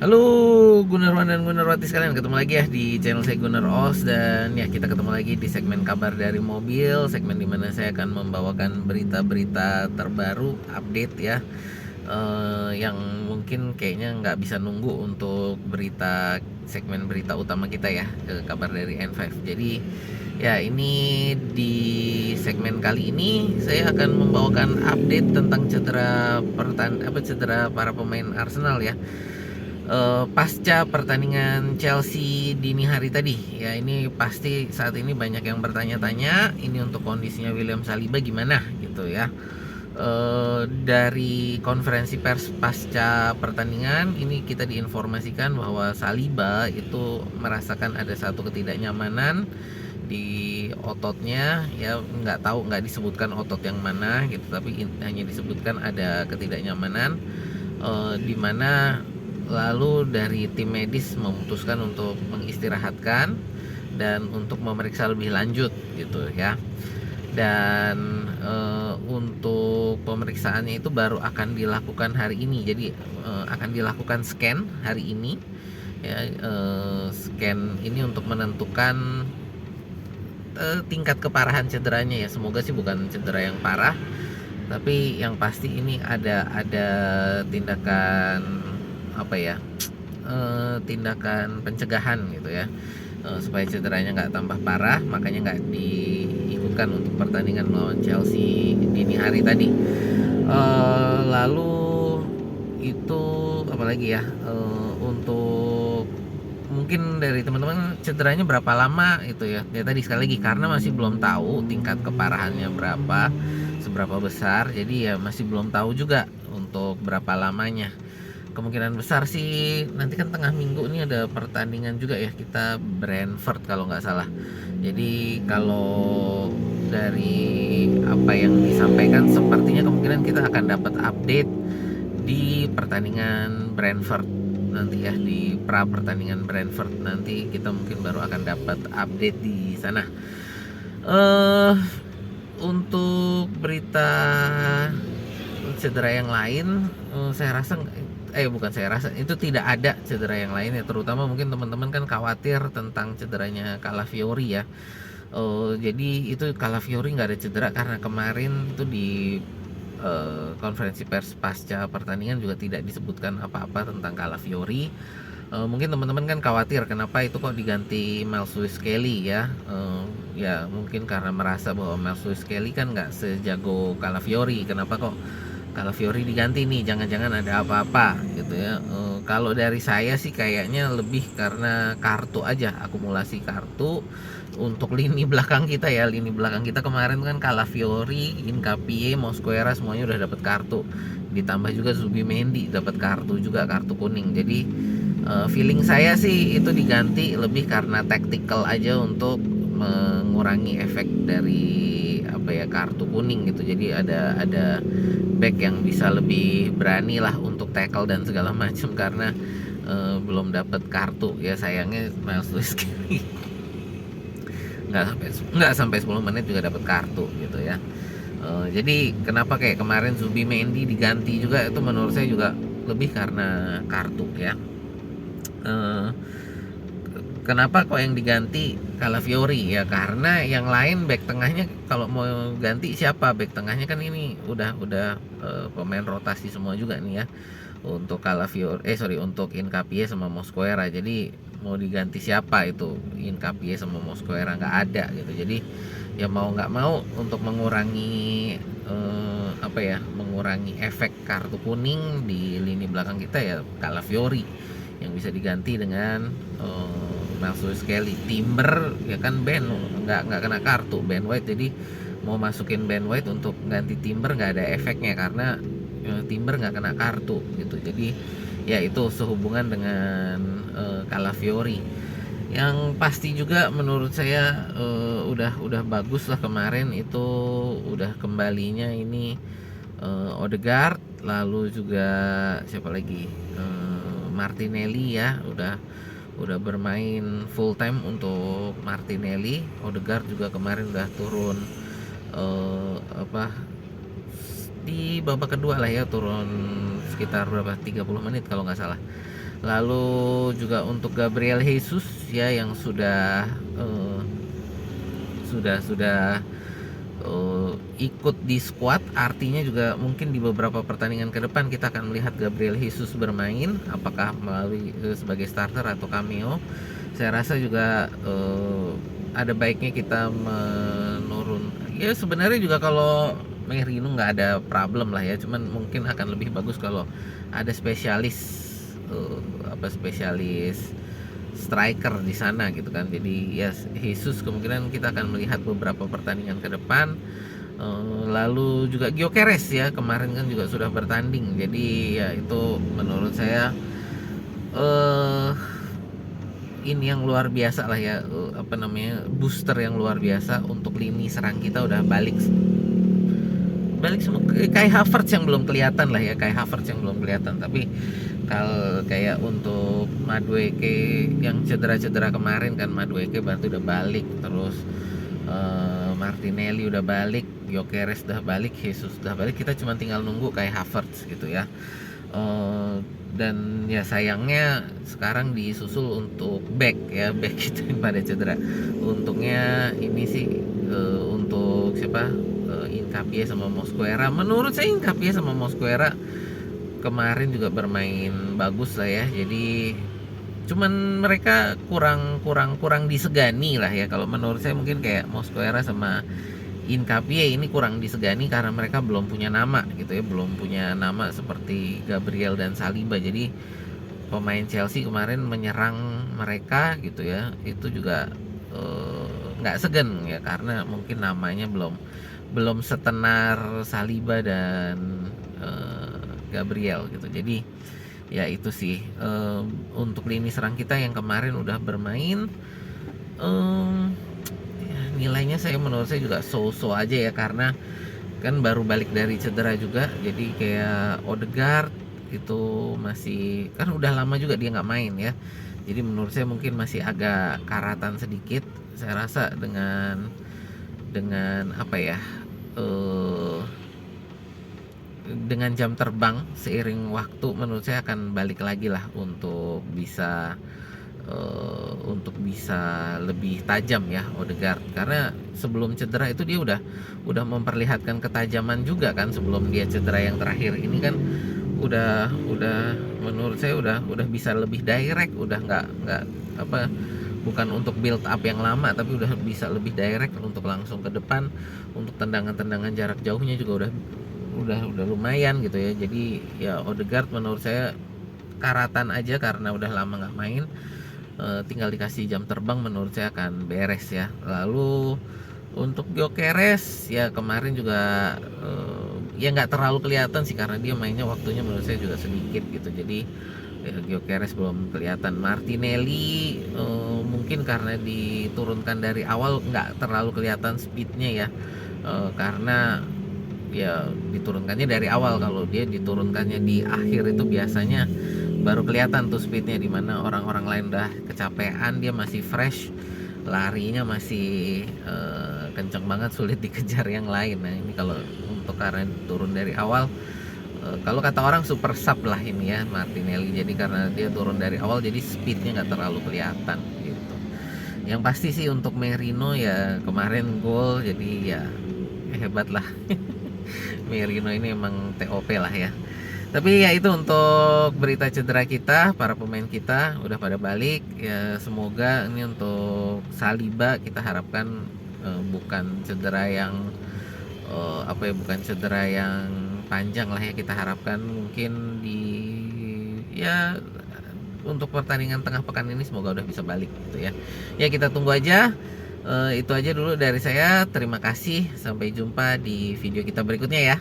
Halo Gunarwan dan Gunarwati sekalian, ketemu lagi ya di channel saya Gunar Os. Dan ya, kita ketemu lagi di segmen kabar dari mobil, segmen dimana saya akan membawakan berita-berita terbaru, update ya, yang mungkin kayaknya nggak bisa nunggu untuk berita segmen berita utama kita ya, kabar dari N5. Jadi ya, ini di segmen kali ini saya akan membawakan update tentang cedera para pemain Arsenal ya, pasca pertandingan Chelsea dini hari tadi ya. Ini pasti saat ini banyak yang bertanya-tanya ini untuk kondisinya William Saliba gimana gitu ya. Dari konferensi pers pasca pertandingan ini kita diinformasikan bahwa Saliba itu merasakan ada satu ketidaknyamanan di ototnya ya, nggak disebutkan otot yang mana gitu, tapi hanya disebutkan ada ketidaknyamanan, di mana lalu dari tim medis memutuskan untuk mengistirahatkan dan untuk memeriksa lebih lanjut gitu ya. Dan untuk pemeriksaannya itu baru akan dilakukan hari ini. Jadi akan dilakukan scan hari ini ya. Scan ini untuk menentukan tingkat keparahan cederanya ya. Semoga sih bukan cedera yang parah, tapi yang pasti ini ada tindakan apa ya, tindakan pencegahan gitu ya, supaya cederanya nggak tambah parah. Makanya nggak diikutkan untuk pertandingan melawan Chelsea dini hari tadi. Lalu itu apalagi ya, untuk mungkin dari teman-teman cederanya berapa lama itu ya. Ya tadi sekali lagi, karena masih belum tahu tingkat keparahannya berapa, seberapa besar, jadi ya masih belum tahu juga untuk berapa lamanya. Kemungkinan besar sih nanti kan tengah minggu ini ada pertandingan juga ya, kita Brentford kalau nggak salah. Jadi kalau dari apa yang disampaikan, sepertinya kemungkinan kita akan dapat update di pertandingan Brentford nanti ya, di pra pertandingan Brentford nanti kita mungkin baru akan dapat update di sana. Untuk berita cedera yang lain, saya rasa bukan saya rasa, itu tidak ada cedera yang lain ya. Terutama mungkin teman-teman kan khawatir tentang cederanya Calafiori ya. Jadi itu Calafiori nggak ada cedera karena kemarin itu di konferensi pers pasca pertandingan juga tidak disebutkan apa-apa tentang Calafiori. Mungkin teman-teman kan khawatir kenapa itu kok diganti Miles Lewis Kelly ya. Ya mungkin karena merasa bahwa Miles Lewis Kelly kan nggak sejago Calafiori, kenapa kok Calafiori diganti nih, jangan-jangan ada apa-apa gitu ya. Kalau dari saya sih kayaknya lebih karena kartu aja, akumulasi kartu untuk lini belakang kita ya. Lini belakang kita kemarin kan Calafiori, Hincapié, Mosquera semuanya udah dapat kartu, ditambah juga Zubimendi dapat kartu juga, kartu kuning. Jadi feeling saya sih itu diganti lebih karena tactical aja, untuk mengurangi efek dari apa ya, kartu kuning gitu. Jadi ada back yang bisa lebih berani lah untuk tackle dan segala macam, karena belum dapat kartu ya. Sayangnya Miles Lewis Kelly nggak sampai 10 menit juga dapat kartu gitu ya. Jadi kenapa kayak kemarin Zubimendi diganti juga, itu menurut saya juga lebih karena kartu ya. Kenapa kok yang diganti Calafiori ya, karena yang lain back tengahnya kalau mau ganti siapa back tengahnya kan ini udah pemain rotasi semua juga nih ya, untuk untuk Hincapié sama Mosquera. Jadi mau diganti siapa itu Hincapié sama Mosquera, nggak ada gitu. Jadi ya mau nggak mau untuk mengurangi mengurangi efek kartu kuning di lini belakang kita ya, Calafiori yang bisa diganti dengan Miles Lewis Kelly. Timber ya kan Ben nggak kena kartu, Ben White, jadi mau masukin Ben White untuk ganti Timber nggak ada efeknya karena Timber nggak kena kartu gitu. Jadi ya itu sehubungan dengan Calafiori. Yang pasti juga menurut saya udah bagus lah kemarin itu, udah kembalinya ini Odegaard, lalu juga siapa lagi, Martinelli ya, udah bermain full time untuk Martinelli. Odegaard juga kemarin udah turun di babak kedua lah ya, turun sekitar berapa, 30 menit kalau nggak salah. Lalu juga untuk Gabriel Jesus ya yang sudah ikut di squad, artinya juga mungkin di beberapa pertandingan ke depan kita akan melihat Gabriel Jesus bermain, apakah melalui sebagai starter atau cameo. Saya rasa juga ada baiknya kita menurun. Ya sebenarnya juga kalau Merino nggak ada problem lah ya, cuman mungkin akan lebih bagus kalau ada spesialis striker di sana gitu kan. Jadi ya Jesus kemungkinan kita akan melihat beberapa pertandingan ke depan. Lalu juga Gyökeres ya kemarin kan juga sudah bertanding. Jadi ya itu menurut saya ini yang luar biasa lah ya, booster yang luar biasa untuk lini serang kita udah balik semua. Kai Havertz yang belum kelihatan lah ya, tapi kalau kayak untuk Madueke yang cedera kemarin kan, Madueke berarti udah balik, terus Martinelli udah balik, Gyökeres udah balik, Jesus udah balik, kita cuma tinggal nunggu Kai Havertz gitu ya. Dan ya sayangnya sekarang disusul untuk back kita yang pada cedera. Untungnya ini sih untuk siapa, Hincapié sama Mosquera. Menurut saya Hincapié sama Mosquera kemarin juga bermain bagus lah ya. Jadi cuman mereka kurang disegani lah ya. Kalau menurut saya mungkin kayak Mosquera sama Hincapié ini kurang disegani karena mereka belum punya nama gitu ya, belum punya nama seperti Gabriel dan Saliba. Jadi pemain Chelsea kemarin menyerang mereka gitu ya, itu juga nggak segan ya, karena mungkin namanya belum setenar Saliba dan Gabriel gitu. Jadi ya itu sih untuk lini serang kita yang kemarin udah bermain, nilainya menurut saya juga so-so aja ya, karena kan baru balik dari cedera juga. Jadi kayak Odegaard itu masih, kan udah lama juga dia nggak main ya, jadi menurut saya mungkin masih agak karatan sedikit. Saya rasa dengan apa ya, dengan jam terbang seiring waktu menurut saya akan balik lagi lah untuk bisa lebih tajam ya Odegaard, karena sebelum cedera itu dia udah memperlihatkan ketajaman juga kan. Sebelum dia cedera yang terakhir ini kan udah menurut saya udah bisa lebih direct, udah nggak bukan untuk build up yang lama, tapi udah bisa lebih direct untuk langsung ke depan. Untuk tendangan jarak jauhnya juga udah lumayan gitu ya. Jadi ya Odegaard menurut saya karatan aja karena udah lama nggak main. Tinggal dikasih jam terbang menurut saya akan beres ya. Lalu untuk Gyökeres ya kemarin juga ya nggak terlalu kelihatan sih, karena dia mainnya waktunya menurut saya juga sedikit gitu. Jadi ya, Gyökeres belum kelihatan. Martinelli mungkin karena diturunkan dari awal nggak terlalu kelihatan speednya ya, karena ya diturunkannya dari awal. Kalau dia diturunkannya di akhir itu biasanya baru kelihatan tuh speednya, dimana orang-orang lain udah kecapean, dia masih fresh, larinya masih kenceng banget, sulit dikejar yang lain. Nah ini kalau untuk karena turun dari awal, kalau kata orang super sub lah ini ya Martinelli. Jadi karena dia turun dari awal, jadi speednya nggak terlalu kelihatan gitu. Yang pasti sih untuk Merino ya kemarin gol, jadi ya hebat lah. Merino ini emang TOP lah ya. Tapi ya itu untuk berita cedera kita, para pemain kita udah pada balik ya. Semoga ini untuk Saliba kita harapkan bukan cedera yang bukan cedera yang panjang lah ya. Kita harapkan mungkin untuk pertandingan tengah pekan ini semoga udah bisa balik gitu ya. Ya kita tunggu aja. Itu aja dulu dari saya. Terima kasih. Sampai jumpa di video kita berikutnya ya.